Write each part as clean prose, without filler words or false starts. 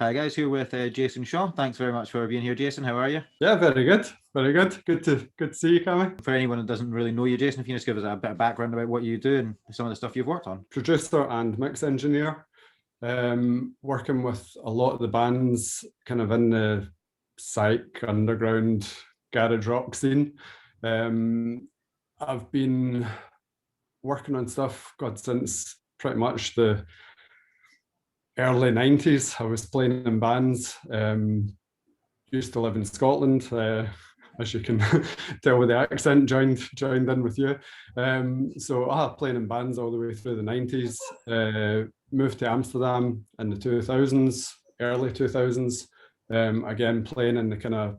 Hi guys, here with Jason Shaw. Thanks very much for being here, Jason. How are you? Yeah, very good. Very good. Good to see you, Cammy. For anyone that doesn't really know you, Jason, if you just give us a bit of background about what you do and some of the stuff you've worked on. Producer and mix engineer, working with a lot of the bands kind of in the psych, underground, garage rock scene. I've been working on stuff, God, since pretty much the early 90s. I was playing in bands, used to live in Scotland, as you can tell with the accent, joined in with you. So I playing in bands all the way through the 90s, moved to Amsterdam in the 2000s, early 2000s, again playing in the kind of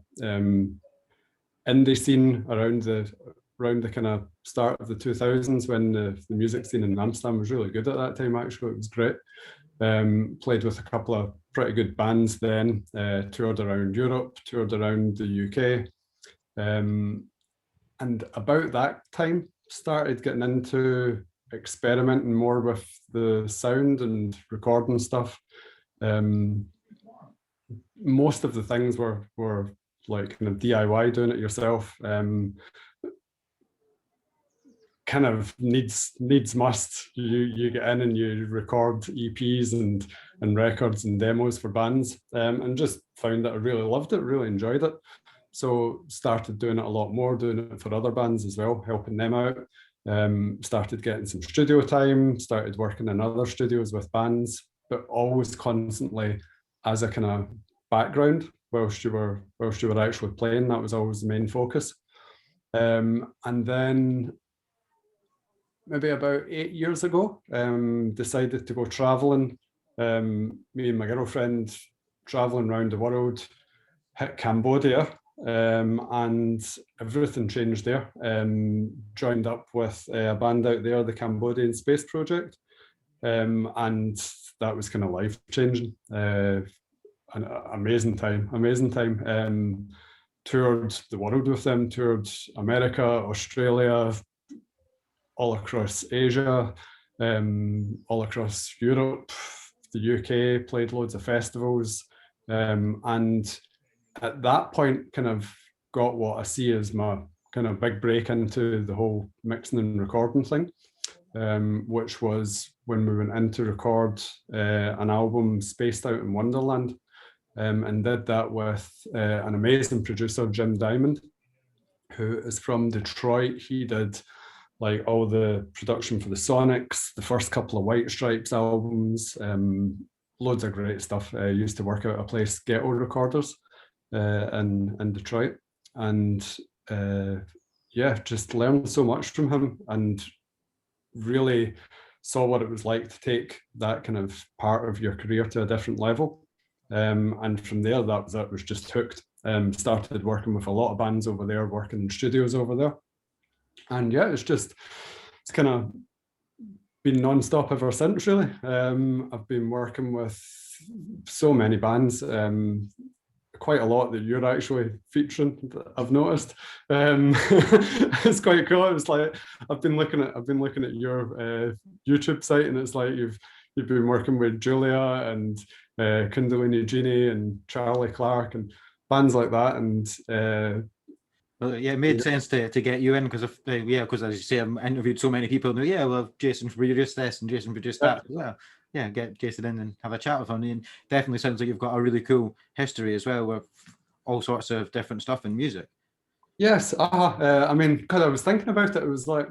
indie scene around the kind of start of the 2000s when the music scene in Amsterdam was really good at that time. Actually, it was great. Played with a couple of pretty good bands then, toured around Europe, toured around the UK. And about that time, started getting into experimenting more with the sound and recording stuff. Most of the things were like kind of DIY, doing it yourself. Kind of needs must. You get in and you record EPs and records and demos for bands, and just found that I really loved it, really enjoyed it. So started doing it a lot more, doing it for other bands as well, helping them out. Started getting some studio time, started working in other studios with bands, but always constantly as a kind of background whilst you were actually playing. That was always the main focus. And then maybe about 8 years ago, decided to go traveling. Me and my girlfriend traveling around the world, hit Cambodia, and everything changed there. Joined up with a band out there, the Cambodian Space Project, and that was kind of life-changing. An amazing time. Toured the world with them, toured America, Australia, all across Asia, all across Europe, the UK, played loads of festivals, and at that point kind of got what I see as my kind of big break into the whole mixing and recording thing, which was when we went in to record an album, Spaced Out in Wonderland, and did that with an amazing producer, Jim Diamond, who is from Detroit. He did like all the production for the Sonics, the first couple of White Stripes albums, loads of great stuff. Used to work out a place, Ghetto Recorders, in Detroit, and yeah, just learned so much from him and really saw what it was like to take that kind of part of your career to a different level. And from there, that was just hooked. Started working with a lot of bands over there, working in studios over there. And yeah, it's kind of been non-stop ever since, really. I've been working with so many bands, quite a lot that you're actually featuring, I've noticed. It's quite cool. It was like I've been looking at your YouTube site, and it's like you've been working with Julia and Kundalini Genie and Charlie Clark and bands like that, and well, yeah, it made sense to get you in because because as you say, I've interviewed so many people. And well, Jason produced this and Jason produced that. Well, yeah, get Jason in and have a chat with him. And definitely sounds like you've got a really cool history as well with all sorts of different stuff in music. Yes, I mean, because I was thinking about it, it was like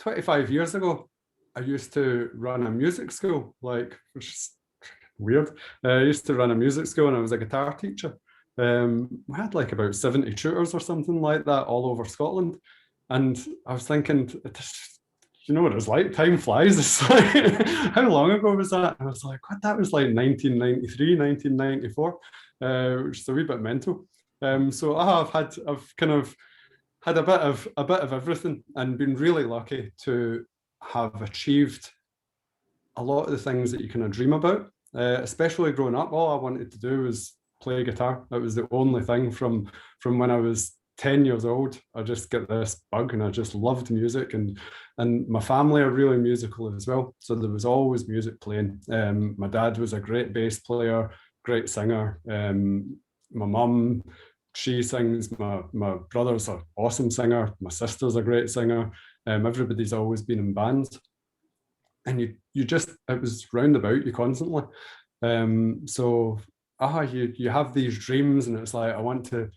25 years ago. I used to run a music school, which is weird. I used to run a music school, and I was a guitar teacher. We had like about 70 tutors or something like that all over Scotland, and I was thinking, you know what it's like, time flies. It's like, how long ago was that? And I was like, what, that was like 1993, 1994, which is a wee bit mental. So I've kind of had a bit of everything, and been really lucky to have achieved a lot of the things that you kind of dream about, especially growing up. All I wanted to do was play guitar. That was the only thing from when I was 10 years old. I just get this bug, and I just loved music, and my family are really musical as well, so there was always music playing. My dad was a great bass player, great singer. My mum, she sings. My brother's an awesome singer. My sister's a great singer. Everybody's always been in bands, and you just, it was round about you constantly. So you have these dreams, and it's like, I want to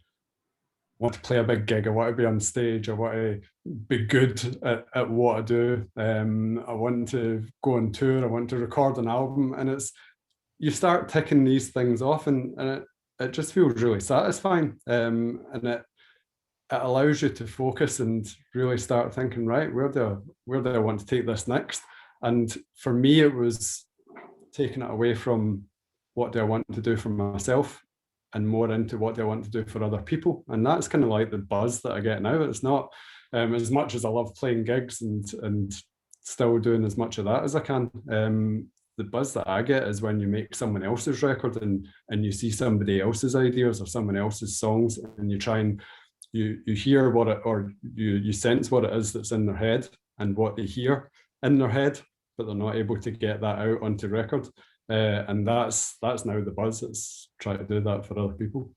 play a big gig, I want to be on stage, I want to be good at what I do, I want to go on tour, I want to record an album, and it's, you start ticking these things off, and it just feels really satisfying, and it allows you to focus and really start thinking, right, where do I want to take this next? And for me, it was taking it away from what do I want to do for myself and more into what do I want to do for other people. And that's kind of like the buzz that I get now. It's not as much as I love playing gigs and still doing as much of that as I can. The buzz that I get is when you make someone else's record and you see somebody else's ideas or someone else's songs, and you try and you hear what it, or you sense what it is that's in their head and what they hear in their head, but they're not able to get that out onto record. And that's now the buzz. It's trying to do that for other people.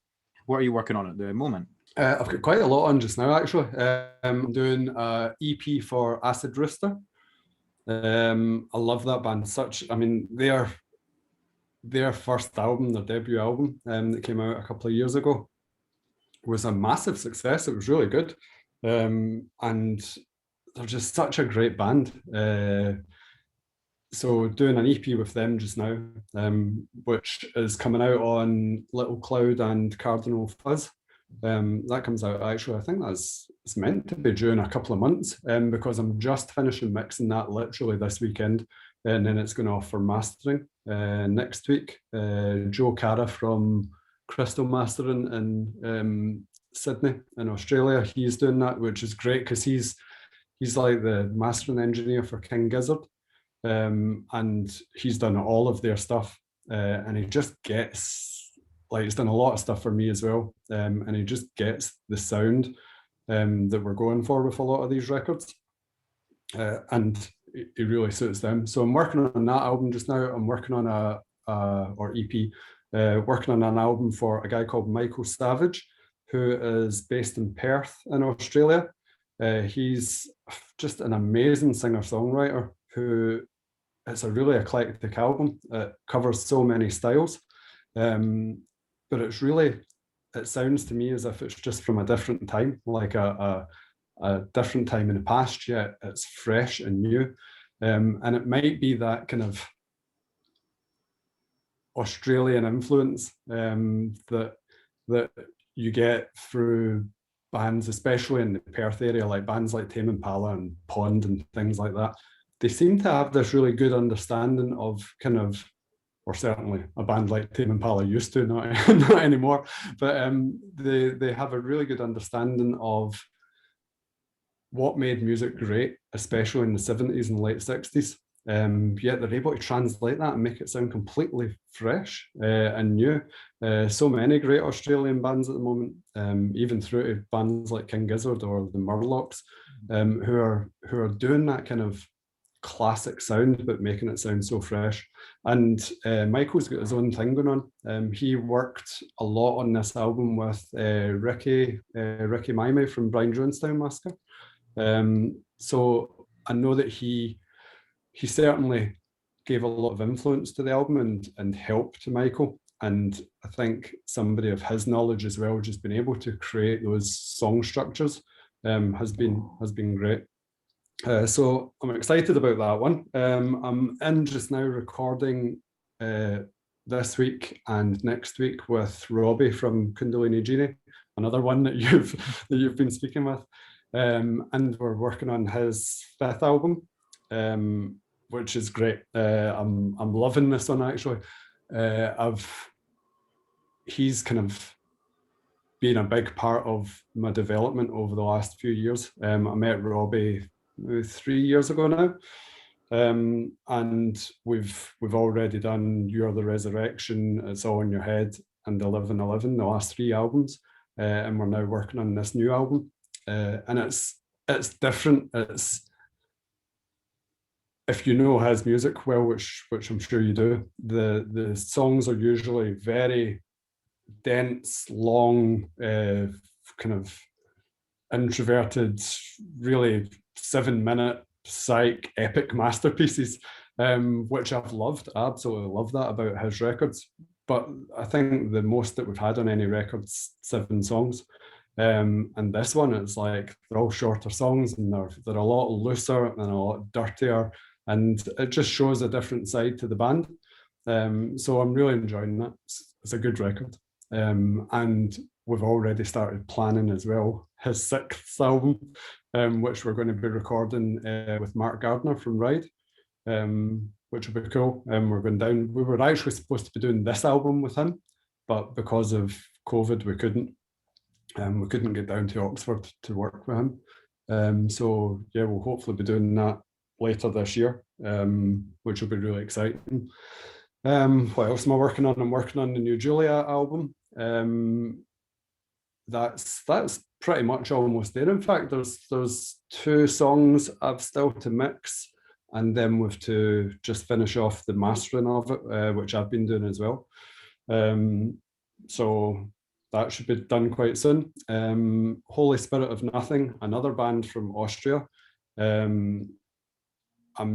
What are you working on at the moment? I've got quite a lot on just now, actually. I'm doing an EP for Acid Rooster. I love that band. Their first album, their debut album, that came out a couple of years ago, was a massive success. It was really good. And they're just such a great band. So doing an EP with them just now, which is coming out on Little Cloud and Cardinal Fuzz. That comes out, actually, I think it's meant to be during a couple of months, because I'm just finishing mixing that literally this weekend, and then it's going off for mastering next week. Joe Cara from Crystal Mastering in Sydney in Australia, he's doing that, which is great because he's like the mastering engineer for King Gizzard. And he's done all of their stuff, and he just gets, like, he's done a lot of stuff for me as well, and he just gets the sound that we're going for with a lot of these records, and it really suits them. So I'm working on that album just now. I'm working on or EP, working on an album for a guy called Michael Savage, who is based in Perth in Australia. He's just an amazing singer-songwriter who, it's a really eclectic album. It covers so many styles, but it sounds to me as if it's just from a different time, like a different time in the past, yet it's fresh and new. And it might be that kind of Australian influence that you get through bands, especially in the Perth area, like bands like Tame Impala and Pond and things like that. They seem to have this really good understanding of kind of, or certainly a band like Tame Impala used to, not anymore, but they have a really good understanding of what made music great, especially in the 70s and late 60s. Yet they're able to translate that and make it sound completely fresh and new. So many great Australian bands at the moment, even through to bands like King Gizzard or the Murlocs, who are doing that kind of classic sound but making it sound so fresh. And Michael's got his own thing going on. He worked a lot on this album with Ricky Maimei from Brian Jonestown Massacre. So I know that he certainly gave a lot of influence to the album and help to Michael. And I think somebody of his knowledge as well, just being able to create those song structures, has been great. So I'm excited about that one. I'm in just now recording this week and next week with Robbie from Kundalini Genie, another one that you've been speaking with, and we're working on his 5th album, which is great. I'm loving this one, actually. He's kind of been a big part of my development over the last few years. I met Robbie 3 years ago now, and we've already done You're the Resurrection, It's All in Your Head, and 1111, the last 3 albums, and we're now working on this new album, and it's different. if you know his music well, which I'm sure you do, the songs are usually very dense, long, kind of introverted, really 7-minute psych epic masterpieces, which I've loved. I absolutely love that about his records. But I think the most that we've had on any record's 7 songs. And this one is like, they're all shorter songs, and they're a lot looser and a lot dirtier, and it just shows a different side to the band. So I'm really enjoying that. It's a good record. And we've already started planning as well his 6th album, which we're going to be recording with Mark Gardner from Ride, which will be cool. We're going down. We were actually supposed to be doing this album with him, but because of COVID, we couldn't. We couldn't get down to Oxford to work with him. So yeah, we'll hopefully be doing that later this year, which will be really exciting. What else am I working on? I'm working on the new Julia album. That's pretty much almost there. In fact, there's 2 songs I've still to mix, and then we've to just finish off the mastering of it, which I've been doing as well. So that should be done quite soon. Holy Spirit of Nothing, another band from Austria. I'm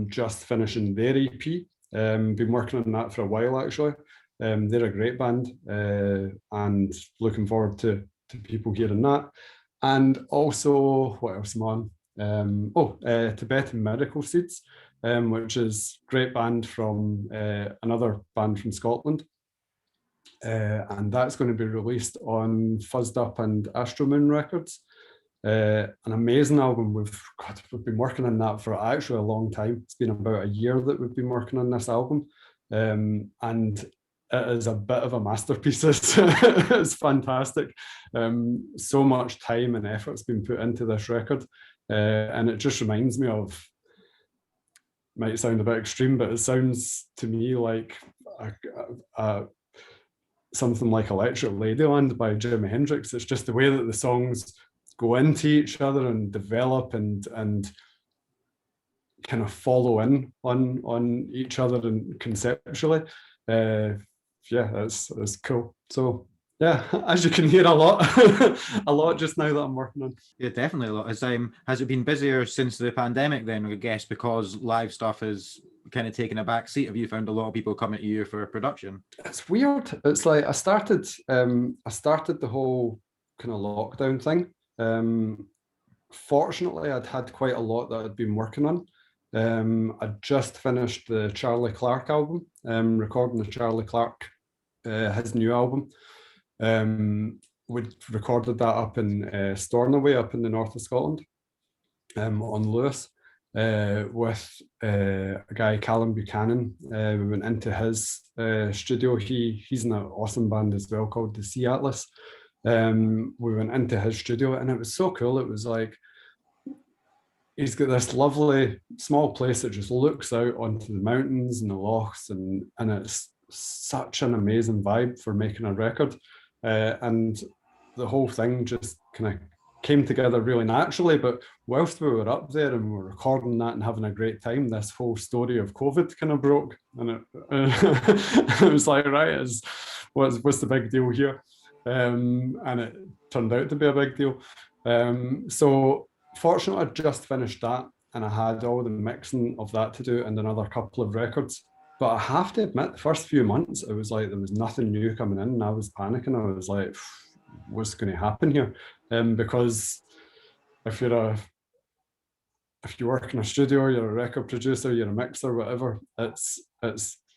just finishing their EP. Been working on that for a while, actually. They're a great band, and looking forward to people hearing that. And also, what else am I on? Tibetan Miracle Seeds, which is a great band from another band from Scotland. And that's going to be released on Fuzzed Up and Astro Moon Records. An amazing album. We've been working on that for actually a long time. It's been about a year that we've been working on this album, and it is a bit of a masterpiece. It's fantastic. So much time and effort's been put into this record, and it just reminds me of, might sound a bit extreme, but it sounds to me like something like Electric Ladyland by Jimi Hendrix. It's just the way that the songs go into each other and develop and kind of follow in on each other and conceptually. It's cool. So yeah, as you can hear, a lot a lot just now that I'm working on. Yeah, definitely a lot. Has it been busier since the pandemic then, I guess, because live stuff is kind of taking a back seat? Have you found a lot of people coming to you for production? It's weird. It's like I started the whole kind of lockdown thing. Fortunately, I'd had quite a lot that I'd been working on. I just finished the Charlie Clark album, recording the Charlie Clark, his new album. We recorded that up in Stornoway, up in the north of Scotland, on Lewis, with a guy, Callum Buchanan. We went into his studio. He's in an awesome band as well called the Sea Atlas. We went into his studio, and it was so cool. It was like, he's got this lovely small place that just looks out onto the mountains and the lochs, and it's such an amazing vibe for making a record. And the whole thing just kind of came together really naturally. But whilst we were up there and we were recording that and having a great time, this whole story of COVID kind of broke, and it was like, right, what's the big deal here? And it turned out to be a big deal. So fortunately, I just finished that, and I had all the mixing of that to do and another couple of records. But I have to admit, the first few months, it was like there was nothing new coming in, and I was panicking. I was like, what's going to happen here? Because if you work in a studio, you're a record producer, you're a mixer, whatever, it's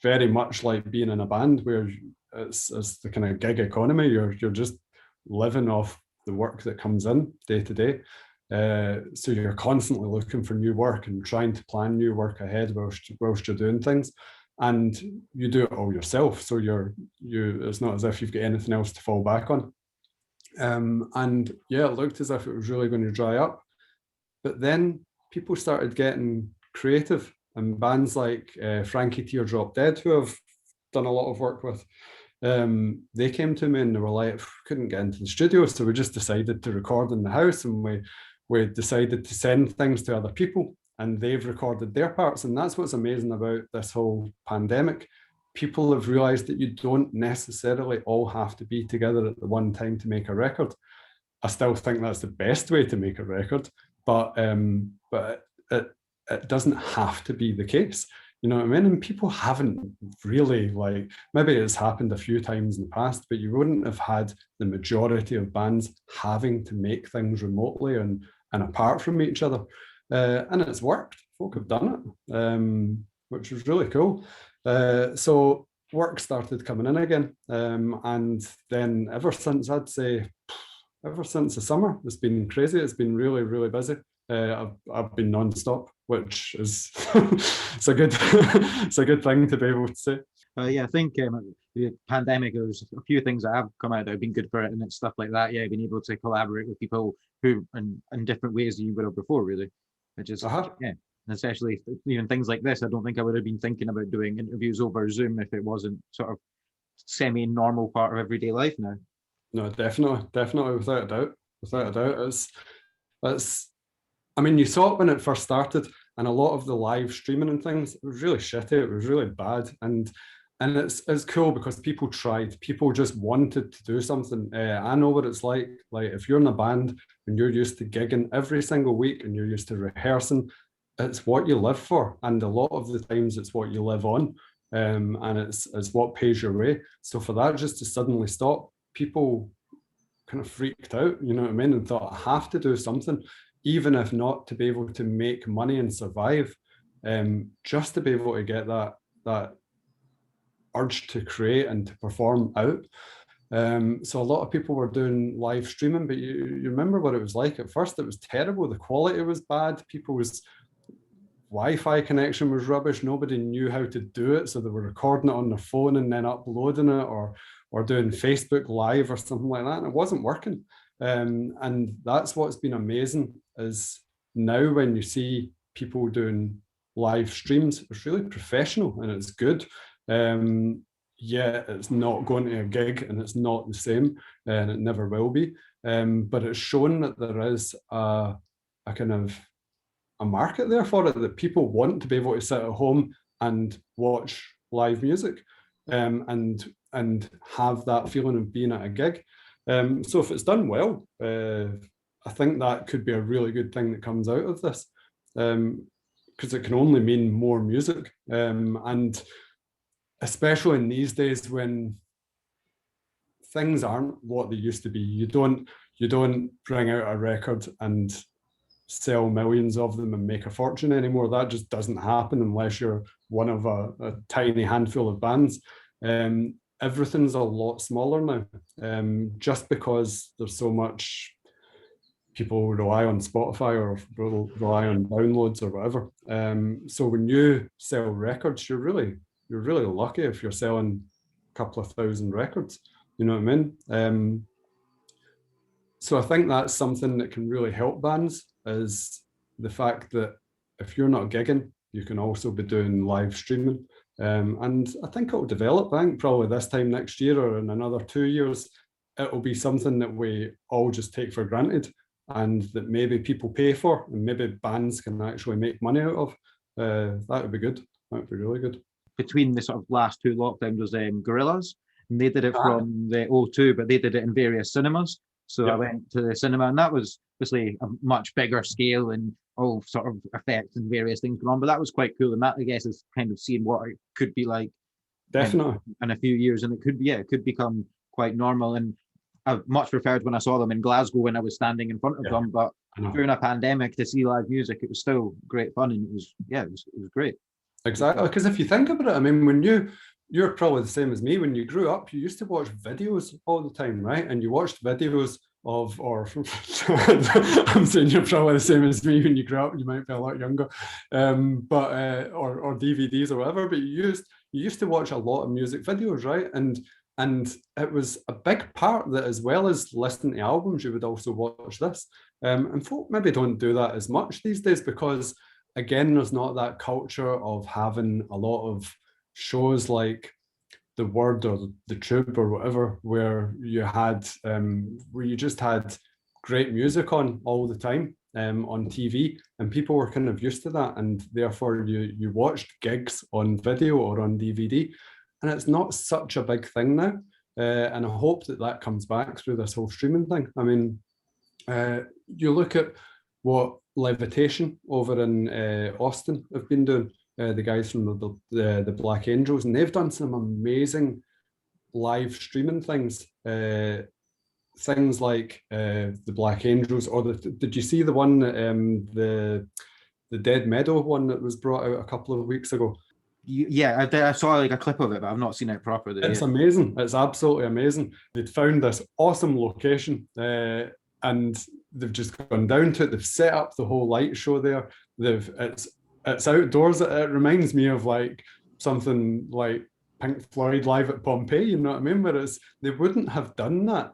very much like being in a band where it's the kind of gig economy. You're just living off the work that comes in day to day. So you're constantly looking for new work and trying to plan new work ahead whilst you're doing things, and you do it all yourself. So it's not as if you've got anything else to fall back on. And yeah, it looked as if it was really going to dry up. But then people started getting creative, and bands like Frankie Teardrop Dead, who I've done a lot of work with, they came to me and they were like, couldn't get into the studio, so we just decided to record in the house, and we decided to send things to other people. and they've recorded their parts. And that's what's amazing about this whole pandemic. People have realized that you don't necessarily all have to be together at the one time to make a record. I still think that's the best way to make a record, but it doesn't have to be the case. You know what I mean? And people haven't really, like, maybe it's happened a few times in the past, but you wouldn't have had the majority of bands having to make things remotely and apart from each other. And it's worked. Folk have done it, which was really cool. So work started coming in again. And then ever since, I'd say, ever since the summer, it's been crazy. It's been really, really busy. I've been non-stop, which is it's a good it's a good thing to be able to say. Yeah, I think the pandemic, there's a few things that have come out that have been good for it, and it's stuff like that. Yeah, being able to collaborate with people who in different ways than you would have before, really. It just yeah, and especially even things like this. I don't think I would have been thinking about doing interviews over Zoom if it wasn't sort of semi-normal part of everyday life now. No, definitely, without a doubt, it's. I mean, you saw it when it first started, and a lot of the live streaming and things, it was really shitty. It was really bad, and it's cool because people tried. People just wanted to do something. I know what it's like. Like if you're in a band and you're used to gigging every single week and you're used to rehearsing, it's what you live for, and a lot of the times it's what you live on, and it's what pays your way. So for that just to suddenly stop, people kind of freaked out. You know what I mean? And thought, I have to do something. Even if not to be able to make money and survive, just to be able to get that urge to create and to perform out. So a lot of people were doing live streaming, but you remember what it was like at first. It was terrible. The quality was bad. Wi-Fi connection was rubbish. Nobody knew how to do it, so they were recording it on their phone and then uploading it, or doing Facebook Live or something like that, and it wasn't working. And that's what's been amazing is now when you see people doing live streams, it's really professional and it's good. Yeah, it's not going to a gig and it's not the same, and it never will be. But it's shown that there is a kind of a market there for it, that people want to be able to sit at home and watch live music, and have that feeling of being at a gig. So if it's done well, I think that could be a really good thing that comes out of this, because it can only mean more music, and especially in these days when things aren't what they used to be. You don't bring out a record and sell millions of them and make a fortune anymore. That just doesn't happen unless you're one of a tiny handful of bands. Everything's a lot smaller now, just because there's so much people rely on Spotify or rely on downloads or whatever. So when you sell records, you're really lucky if you're selling a couple of thousand records. You know what I mean? So I think that's something that can really help bands, is the fact that if you're not gigging, you can also be doing live streaming. And I think it'll develop. I think probably this time next year or in another 2 years, it'll be something that we all just take for granted, and that maybe people pay for, and maybe bands can actually make money out of. That would be good. That would be really good. Between the sort of last two lockdowns was Gorillaz, and they did it from the O2, but they did it in various cinemas. So I went to the cinema, and that was obviously a much bigger scale and all sort of effects and various things going on. But that was quite cool, and that, I guess, is kind of seeing what it could be like definitely in a few years, and it could become quite normal. And I much preferred when I saw them in Glasgow when I was standing in front of them. But during a pandemic, to see live music, it was still great fun, and it was great. Exactly, because if you think about it, I mean, when you're probably the same as me. When you grew up, you used to watch videos all the time, right? And you watched videos of, or I'm saying you're probably the same as me. When you grew up, you might be a lot younger, but or DVDs or whatever. But you used to watch a lot of music videos, right? And it was a big part that, as well as listening to albums, you would also watch this. And folk maybe don't do that as much these days because, again, there's not that culture of having a lot of shows like The Word or The Tube or whatever, where you just had great music on all the time. on TV, and people were kind of used to that, and therefore you watched gigs on video or on DVD, and it's not such a big thing now. And I hope that comes back through this whole streaming thing. I mean, you look at what Levitation over in Austin have been doing, the guys from the Black Angels, and they've done some amazing live streaming things. Things like the Black Angels, or did you see the one, the Dead Meadow one that was brought out a couple of weeks ago? Yeah, I saw like a clip of it, but I've not seen it properly. It's amazing. It's absolutely amazing. They'd found this awesome location, and they've just gone down to it. They've set up the whole light show there. It's outdoors. It reminds me of like something like Pink Floyd live at Pompeii. You know what I mean? Whereas they wouldn't have done that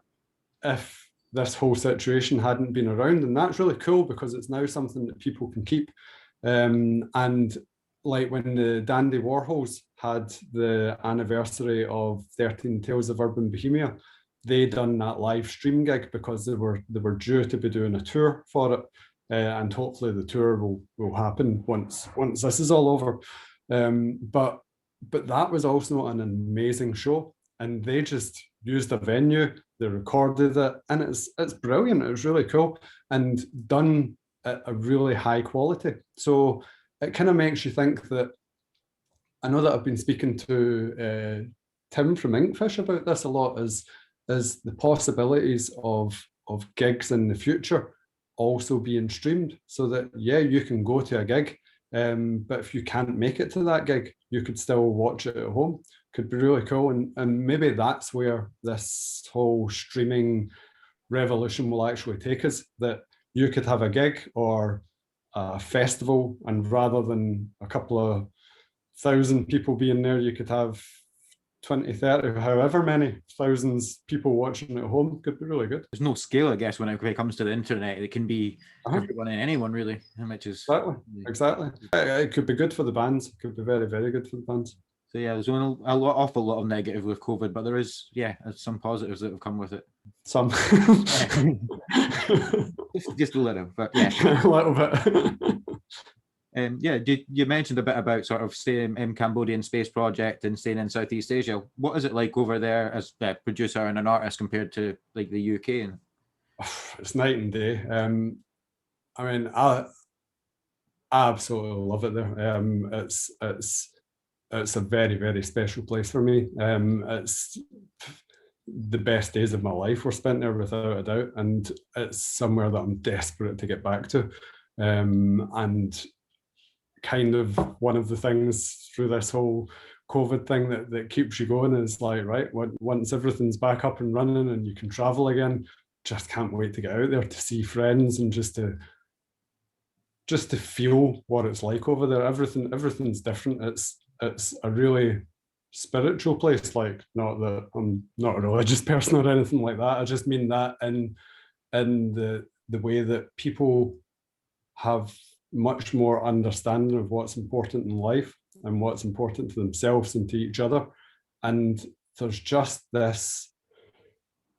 if this whole situation hadn't been around, and that's really cool because it's now something that people can keep. And like when the Dandy Warhols had the anniversary of 13 Tales of Urban Bohemia, they done that live stream gig because they were due to be doing a tour for it, and hopefully the tour will happen once this is all over. But that was also an amazing show, and they just used a venue, they recorded it, and it's brilliant. It was really cool and done at a really high quality. So it kind of makes you think that, I know that I've been speaking to Tim from Inkfish about this a lot, is the possibilities of gigs in the future also being streamed, so that, yeah, you can go to a gig, but if you can't make it to that gig, you could still watch it at home. Could be really cool, and maybe that's where this whole streaming revolution will actually take us, that you could have a gig or a festival, and rather than a couple of thousand people being there, you could have 20, 30, however many thousands people watching at home. Could be really good. There's no scale, I guess, when it comes to the internet. It can be everyone and anyone, really, which is exactly. It could be good for the bands. It could be very, very good for the bands. So yeah, there's an awful lot of negative with COVID, but there is, some positives that have come with it. Some. just a little, but yeah. A little bit. You mentioned a bit about sort of staying in Cambodian Space Project and staying in Southeast Asia. What is it like over there as a producer and an artist compared to like the UK? It's night and day. I mean, I absolutely love it there. It's a very, very special place for me. It's the best days of my life were spent there, without a doubt, and it's somewhere that I'm desperate to get back to. And kind of one of the things through this whole COVID thing that keeps you going is like, right, once everything's back up and running and you can travel again, just can't wait to get out there to see friends and just to feel what it's like over there. Everything's different. It's a really spiritual place. Like, not that I'm not a religious person or anything like that. I just mean that in the way that people have much more understanding of what's important in life and what's important to themselves and to each other. And there's just this,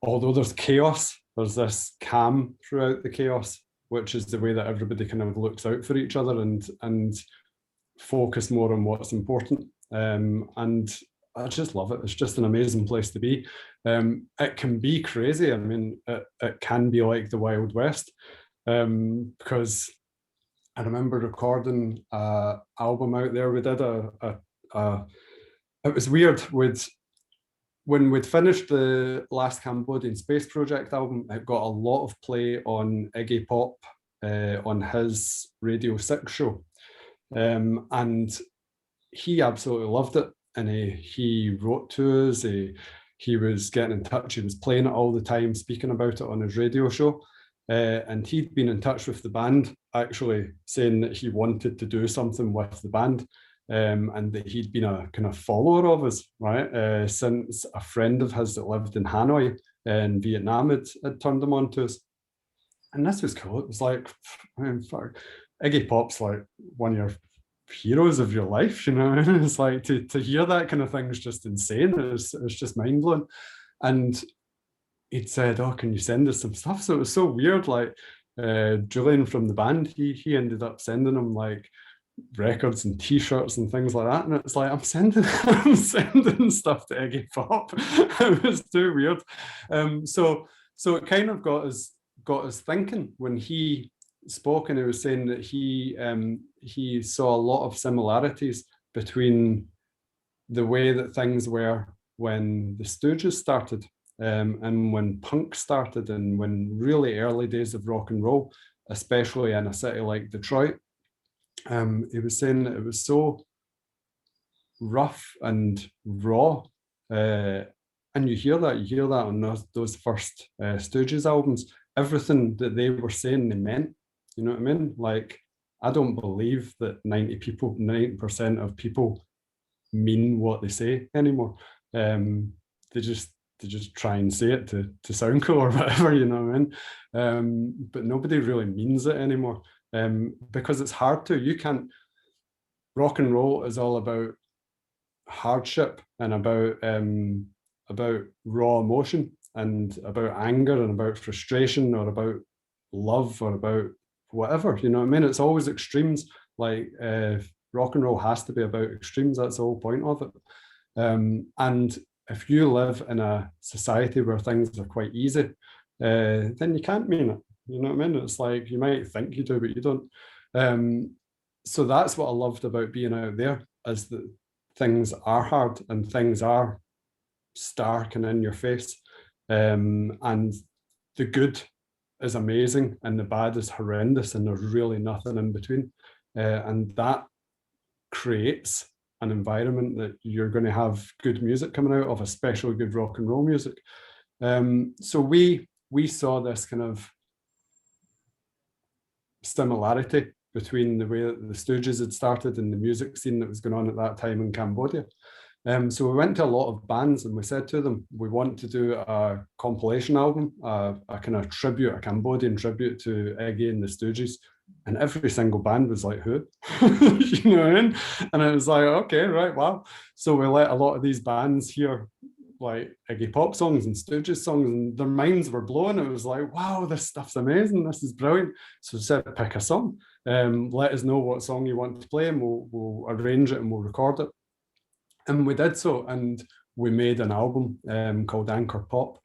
although there's chaos, there's this calm throughout the chaos, which is the way that everybody kind of looks out for each other and focus more on what's important. And I just love it. It's just an amazing place to be. It can be crazy. I mean, it can be like the Wild West, because I remember recording an album out there. We did it was weird. When we'd finished the last Cambodian Space Project album, it got a lot of play on Iggy Pop on his Radio 6 show. And he absolutely loved it. And he wrote to us, he was getting in touch, he was playing it all the time, speaking about it on his radio show. And he'd been in touch with the band, actually saying that he wanted to do something with the band, and that he'd been a kind of follower of us, right? Since a friend of his that lived in Hanoi in Vietnam had turned him on to us. And this was cool. It was like, man, fuck. Iggy Pop's like one of your heroes of your life, you know. It's like to hear that kind of thing is just insane. It's just mind-blowing. And he'd said, oh, can you send us some stuff? So it was so weird. Like, Julian from the band, he ended up sending him like records and t-shirts and things like that, and it's like I'm sending stuff to Iggy Pop. It was too weird. So it kind of got us thinking when he spoke, and he was saying that he saw a lot of similarities between the way that things were when the Stooges started, and when punk started, and when really early days of rock and roll, especially in a city like Detroit. He was saying that it was so rough and raw, and you hear that on those first Stooges albums. Everything that they were saying, they meant. You know what I mean? Like, I don't believe that 90% of people mean what they say anymore. They just try and say it to sound cool or whatever, you know what I mean? But nobody really means it anymore, because it's hard to. You can't. Rock and roll is all about hardship and about raw emotion and about anger and about frustration or about love or about whatever, you know what I mean? It's always extremes. Like, rock and roll has to be about extremes. That's the whole point of it. And if you live in a society where things are quite easy, then you can't mean it. You know what I mean? It's like, you might think you do, but you don't. So that's what I loved about being out there, is that things are hard and things are stark and in your face. And the good is amazing and the bad is horrendous, and there's really nothing in between. And that creates an environment that you're going to have good music coming out of, especially good rock and roll music. So we saw this kind of similarity between the way that the Stooges had started and the music scene that was going on at that time in Cambodia. So we went to a lot of bands and we said to them, we want to do a compilation album, a kind of tribute, a Cambodian tribute to Iggy and the Stooges. And every single band was like, who? You know what I mean? And it was like, okay, right, wow. So we let a lot of these bands hear like Iggy Pop songs and Stooges songs, and their minds were blown. It was like, wow, this stuff's amazing. This is brilliant. So we said, pick a song. Let us know what song you want to play, and we'll arrange it and we'll record it. And we did so, and we made an album called Anchor Pop.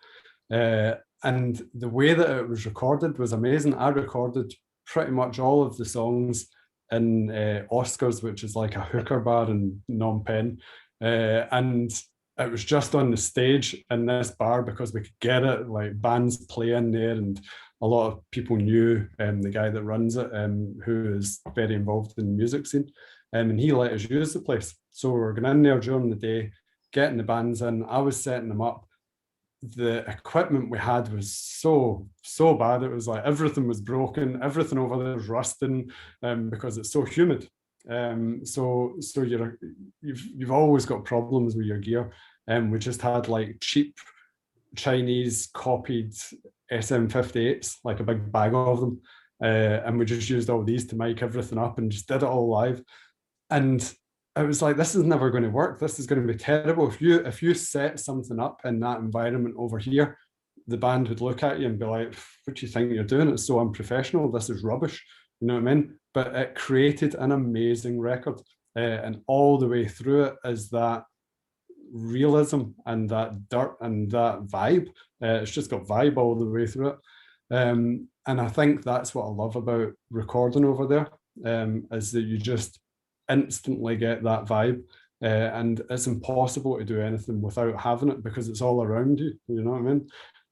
And the way that it was recorded was amazing. I recorded pretty much all of the songs in Oscars, which is like a hooker bar in Phnom Penh. And it was just on the stage in this bar because we could get it, like bands play in there, and a lot of people knew the guy that runs it, who is very involved in the music scene. And he let us use the place. So we were going in there during the day, getting the bands in. I was setting them up. The equipment we had was so bad. It was like everything was broken. Everything over there was rusting because it's so humid. So you've always got problems with your gear. We just had like cheap Chinese copied SM58s, like a big bag of them. And we just used all these to mic everything up and just did it all live. And I was like, this is never going to work. This is going to be terrible. If you set something up in that environment over here, the band would look at you and be like, what do you think you're doing? It's so unprofessional. This is rubbish. You know what I mean? But it created an amazing record. And all the way through it is that realism and that dirt and that vibe. It's just got vibe all the way through it. And I think that's what I love about recording over there, is that you just instantly get that vibe, and it's impossible to do anything without having it because it's all around you. You know what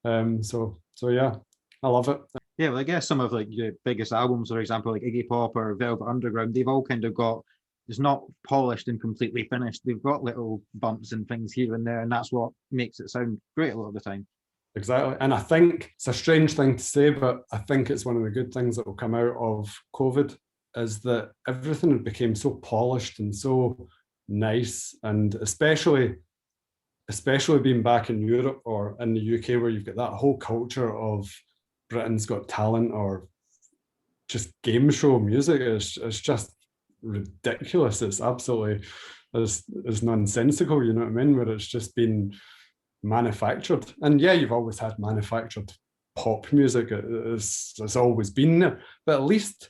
I mean? So yeah, I love it. Yeah, well, I guess some of like the biggest albums, for example, like Iggy Pop or Velvet Underground, they've all kind of got, it's not polished and completely finished. They've got little bumps and things here and there, and that's what makes it sound great a lot of the time. Exactly. And I think it's a strange thing to say, but I think it's one of the good things that will come out of COVID, is that everything became so polished and so nice. And especially being back in Europe or in the UK, where you've got that whole culture of Britain's Got Talent or just game show music, it's just ridiculous. It's absolutely it's nonsensical, you know what I mean, where it's just been manufactured. And yeah, you've always had manufactured pop music. It's always been there, but at least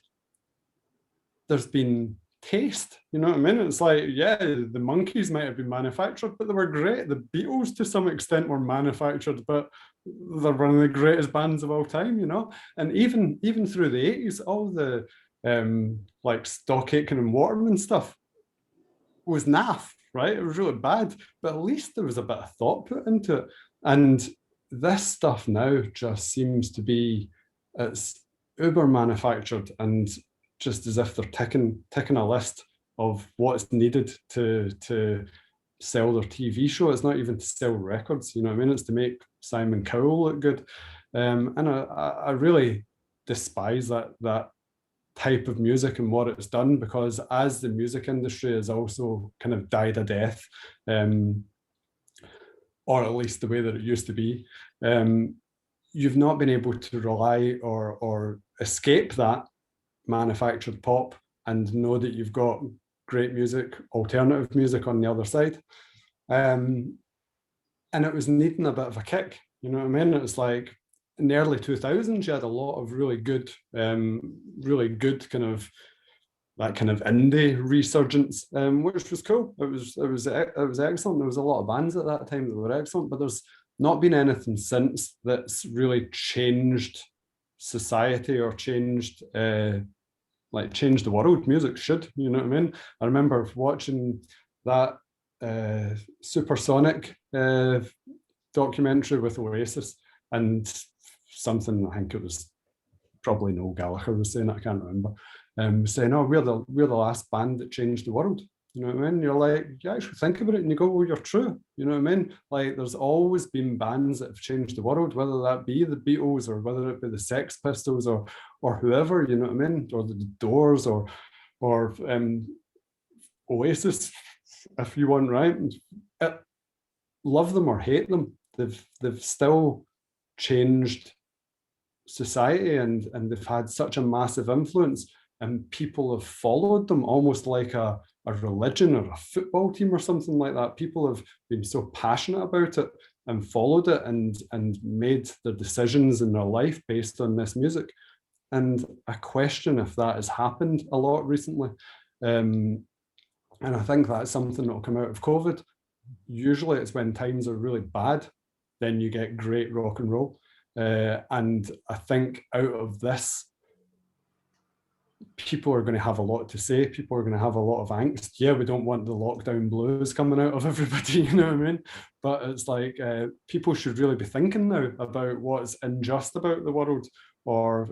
there's been taste, you know what I mean? It's like, yeah, the Monkees might have been manufactured, but they were great. The Beatles to some extent were manufactured, but they're one of the greatest bands of all time, you know? And even through the 80s, all the like Stock Aitken and Waterman stuff was naff, right? It was really bad, but at least there was a bit of thought put into it. And this stuff now just seems to be, it's uber manufactured, and just as if they're ticking a list of what's needed to sell their TV show. It's not even to sell records, you know what I mean? It's to make Simon Cowell look good. And I really despise that type of music and what it's done, because as the music industry has also kind of died a death, or at least the way that it used to be, you've not been able to rely or escape that manufactured pop and know that you've got great music, alternative music on the other side. And it was needing a bit of a kick, you know what I mean? It was like in the early 2000s, you had a lot of really good kind of that kind of indie resurgence, which was cool. It was excellent. There was a lot of bands at that time that were excellent, but there's not been anything since that's really changed society or changed the world. Music should, you know what I mean? I remember watching that Supersonic documentary with Oasis, and something, I think it was probably Noel Gallagher was saying, I can't remember, saying, oh, we're the last band that changed the world. You know what I mean? You're like, you actually think about it and you go, well, you're true. You know what I mean? Like, there's always been bands that have changed the world, whether that be the Beatles or whether it be the Sex Pistols or whoever, you know what I mean? Or the Doors or Oasis, if you want, right? Love them or hate them, they've still changed society, and they've had such a massive influence, and people have followed them almost like a religion or a football team or something like that. People have been so passionate about it and followed it and made their decisions in their life based on this music. And I question if that has happened a lot recently. And I think that's something that will come out of COVID. Usually it's when times are really bad, then you get great rock and roll. And I think out of this, people are going to have a lot to say. People are going to have a lot of angst. Yeah, we don't want the lockdown blues coming out of everybody, you know what I mean? But it's like, people should really be thinking now about what's unjust about the world, or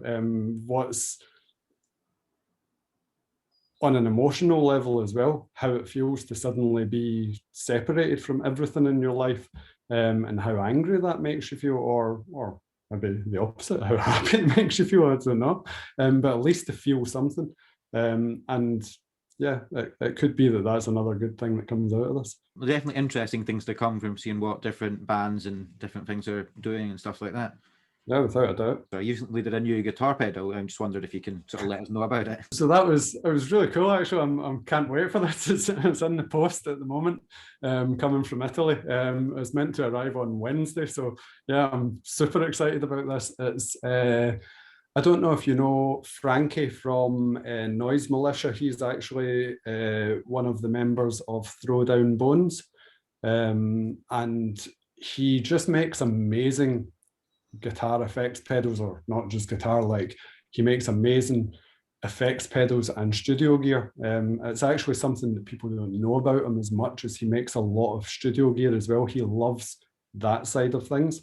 what's on an emotional level as well, how it feels to suddenly be separated from everything in your life, and how angry that makes you feel, or maybe the opposite, how happy it makes you feel, I don't know. But at least to feel something. And yeah, it could be that that's another good thing that comes out of this. Well, definitely interesting things to come from seeing what different bands and different things are doing and stuff like that. Yeah, without a doubt. So you recently did a new guitar pedal. I just wondered if you can sort of let us know about it. So it was really cool, actually. I can't wait for this. It's in the post at the moment, coming from Italy. It was meant to arrive on Wednesday, so yeah, I'm super excited about this. It's I don't know if you know Frankie from Noise Militia. He's actually one of the members of Throwdown Bones, and he just makes amazing guitar effects pedals, or not just guitar, like he makes amazing effects pedals and studio gear. It's actually something that people don't know about him as much, as he makes a lot of studio gear as well. He loves that side of things,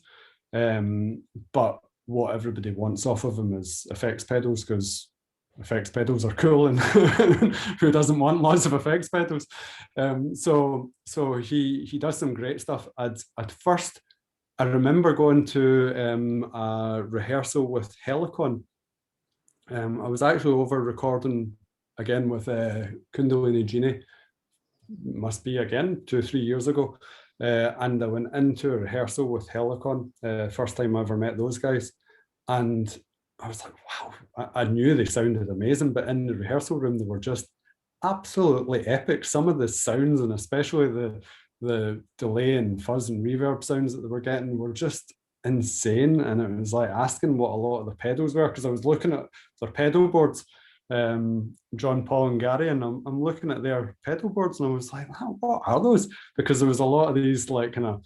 but what everybody wants off of him is effects pedals, because effects pedals are cool, and who doesn't want lots of effects pedals? So he does some great stuff. At first, I remember going to a rehearsal with Helicon. I was actually over recording again with Kundalini Genie, must be again 2-3 years ago, and I went into a rehearsal with Helicon, first time I ever met those guys, and I was like, wow, I knew they sounded amazing, but in the rehearsal room they were just absolutely epic. Some of the sounds, and especially the delay and fuzz and reverb sounds that they were getting, were just insane. And it was like asking what a lot of the pedals were, because I was looking at their pedal boards, John, Paul and Gary, and I'm looking at their pedal boards and I was like, oh, what are those? Because there was a lot of these like kind of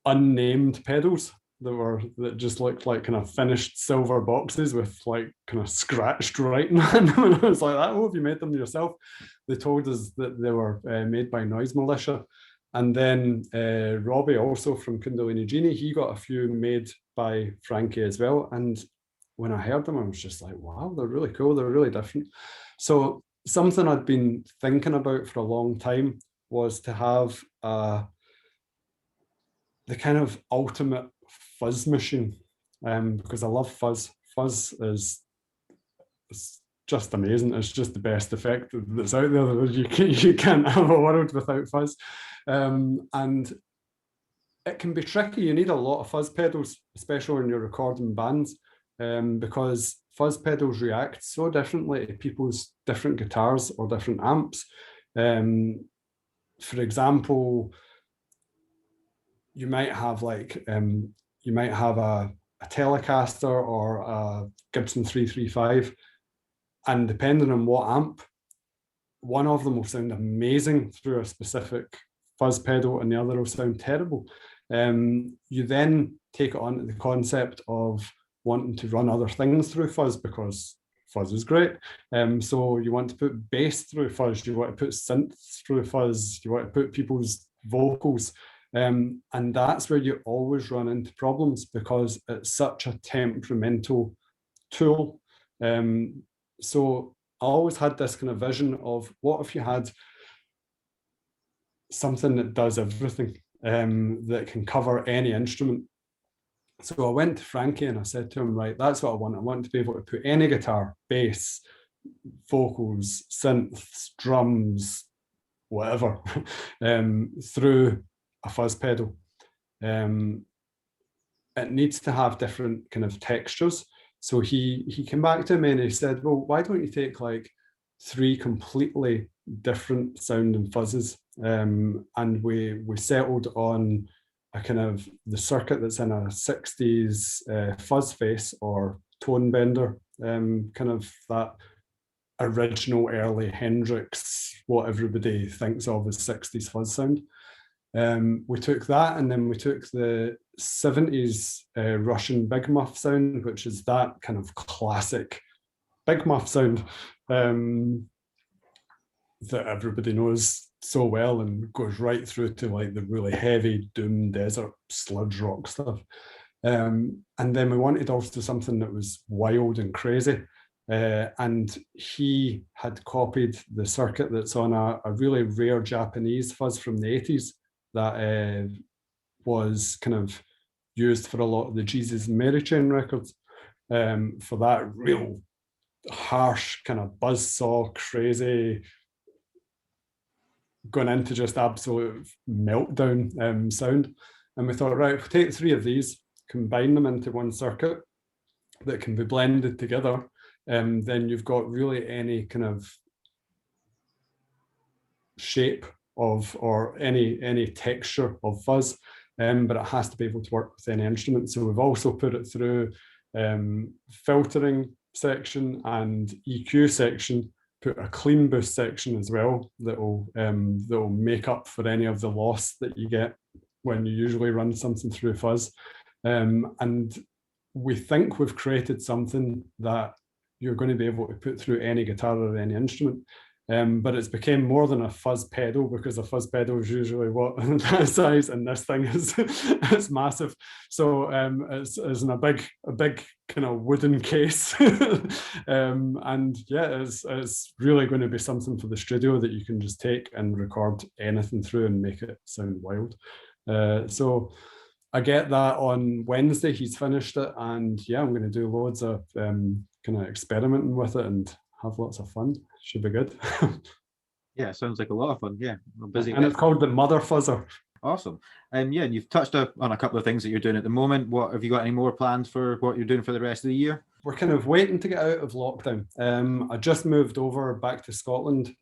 unnamed pedals that just looked like kind of finished silver boxes with like kind of scratched writing on them. And I was like, oh, have you made them yourself? They told us that they were made by Noise Militia. And then Robbie, also from Kundalini Genie, he got a few made by Frankie as well. And when I heard them, I was just like, wow, they're really cool. They're really different. So something I'd been thinking about for a long time was to have the kind of ultimate fuzz machine, because I love fuzz. Fuzz is just amazing. It's just the best effect that's out there. You can't have a world without fuzz. And it can be tricky. You need a lot of fuzz pedals, especially when you're recording bands, because fuzz pedals react so differently to people's different guitars or different amps. For example, you might have like a Telecaster or a Gibson 335, and depending on what amp, one of them will sound amazing through a specific fuzz pedal and the other will sound terrible. You then take it on to the concept of wanting to run other things through fuzz because fuzz is great. So you want to put bass through fuzz, you want to put synths through fuzz, you want to put people's vocals. And that's where you always run into problems because it's such a temperamental tool. So I always had this kind of vision of what if you had something that does everything, that can cover any instrument. So I went to Frankie and I said to him, right, that's what I want. I want to be able to put any guitar, bass, vocals, synths, drums, whatever, through a fuzz pedal. It needs to have different kind of textures. So he came back to me and he said, well, why don't you take like 3 completely different sounding fuzzes? And we settled on a kind of the circuit that's in a 60s fuzz face or tone bender, kind of that original early Hendrix, what everybody thinks of as 60s fuzz sound. We took that and then we took the 70s Russian big muff sound, which is that kind of classic big muff sound that everybody knows so well and goes right through to like the really heavy doom desert sludge rock stuff. And then we wanted also something that was wild and crazy. And he had copied the circuit that's on a really rare Japanese fuzz from the 80s that was kind of used for a lot of the Jesus and Mary Chain records, for that real harsh kind of buzzsaw, crazy, going into just absolute meltdown sound. And we thought, right, if we take 3 of these, combine them into one circuit that can be blended together, then you've got really any kind of shape of or any texture of fuzz, but it has to be able to work with any instrument. So we've also put it through filtering section and EQ section, put a clean boost section as well that will make up for any of the loss that you get when you usually run something through fuzz. And we think we've created something that you're going to be able to put through any guitar or any instrument. But it's became more than a fuzz pedal because a fuzz pedal is usually what that size, and this thing is it's massive. So it's in a big kind of wooden case, and yeah, it's really going to be something for the studio that you can just take and record anything through and make it sound wild. So I get that on Wednesday. He's finished it, and yeah, I'm going to do loads of kind of experimenting with it and have lots of fun. Should be good. Yeah, sounds like a lot of fun. Yeah, we're busy. And it's called the Motherfuzzer. Awesome. Yeah, and you've touched on a couple of things that you're doing at the moment. What have you got? Any more plans for what you're doing for the rest of the year? We're kind of waiting to get out of lockdown. I just moved over back to Scotland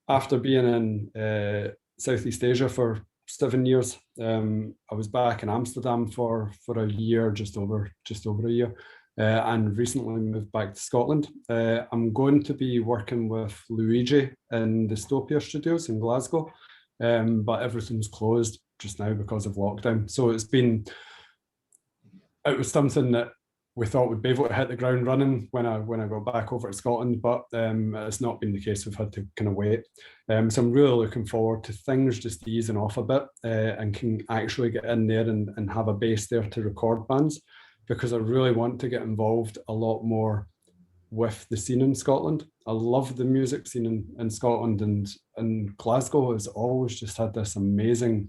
after being in Southeast Asia for 7 years. I was back in Amsterdam for a year, just over a year, and recently moved back to Scotland. I'm going to be working with Luigi in Dystopia Studios in Glasgow, but everything's closed just now because of lockdown. So it was something that we thought we'd be able to hit the ground running when I got back over to Scotland, but it's not been the case. We've had to kind of wait. So I'm really looking forward to things just easing off a bit, and can actually get in there and have a base there to record bands, because I really want to get involved a lot more with the scene in Scotland. I love the music scene in Scotland, and Glasgow has always just had this amazing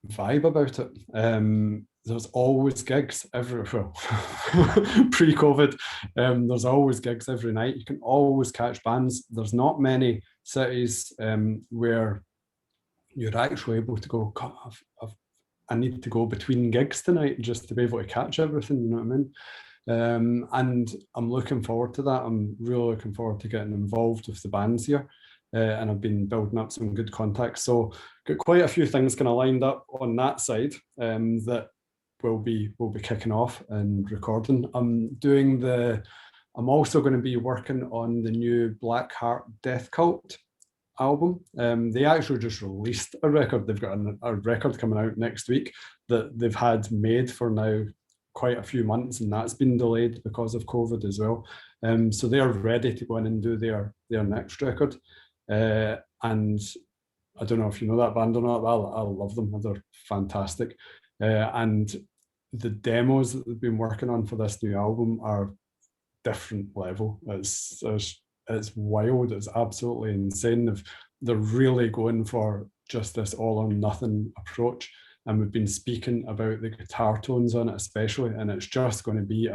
vibe about it. There's always gigs pre-COVID. There's always gigs every night. You can always catch bands. There's not many cities where you're actually able to go, God, I need to go between gigs tonight just to be able to catch everything, you know what I mean? And I'm looking forward to that. I'm really looking forward to getting involved with the bands here. And I've been building up some good contacts. So got quite a few things kind of lined up on that side that will be kicking off and recording. I'm also going to be working on the new Black Heart Death Cult album. They actually just released a record. They've got a record coming out next week that they've had made for now quite a few months, and that's been delayed because of COVID as well. So they're ready to go in and do their next record. And I don't know if you know that band or not, but I love them. They're fantastic. And the demos that they've been working on for this new album are different level. It's wild. It's absolutely insane. They're really going for just this all or nothing approach. And we've been speaking about the guitar tones on it especially, and it's just going to be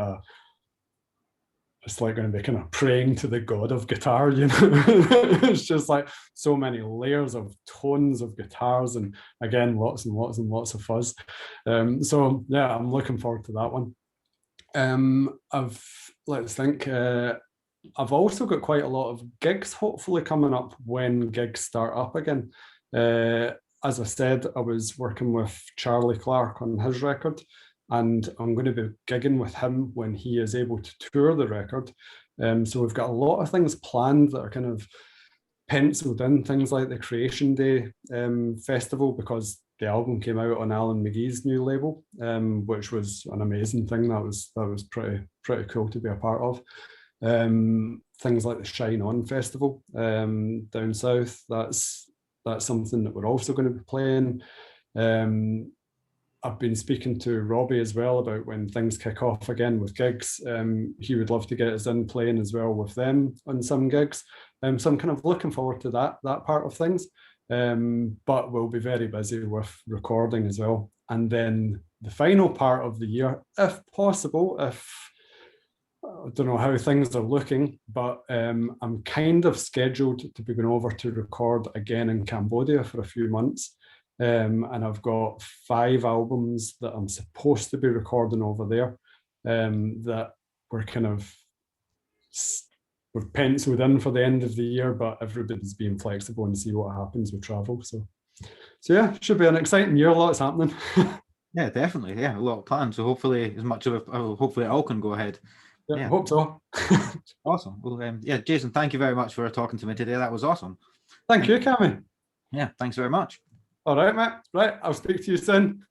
it's like going to be kind of praying to the god of guitar, you know. It's just like so many layers of tones of guitars, and again, lots and lots and lots of fuzz. So yeah, I'm looking forward to that one. I've also got quite a lot of gigs hopefully coming up when gigs start up again. As I said, I was working with Charlie Clark on his record, and I'm going to be gigging with him when he is able to tour the record. So we've got a lot of things planned that are kind of penciled in, things like the Creation Day festival, because the album came out on Alan McGee's new label, which was an amazing thing. That was pretty cool to be a part of. Things like the Shine On Festival down south, that's something that we're also going to be playing. I've been speaking to Robbie as well about when things kick off again with gigs. He would love to get us in playing as well with them on some gigs. So I'm kind of looking forward to that part of things. But we'll be very busy with recording as well. And then the final part of the year, if possible, I don't know how things are looking, but I'm kind of scheduled to be going over to record again in Cambodia for a few months. And I've got 5 albums that I'm supposed to be recording over there, that we're penciled in for the end of the year, but everybody's being flexible and see what happens with travel. So yeah, should be an exciting year. Lots happening. Yeah, definitely. Yeah, a lot of plans. So hopefully, hopefully it all can go ahead. Yeah, hope so. Awesome. Well, yeah, Jason, thank you very much for talking to me today. That was awesome. Thank you, Cammy. Yeah, thanks very much. All right, mate. Right, I'll speak to you soon.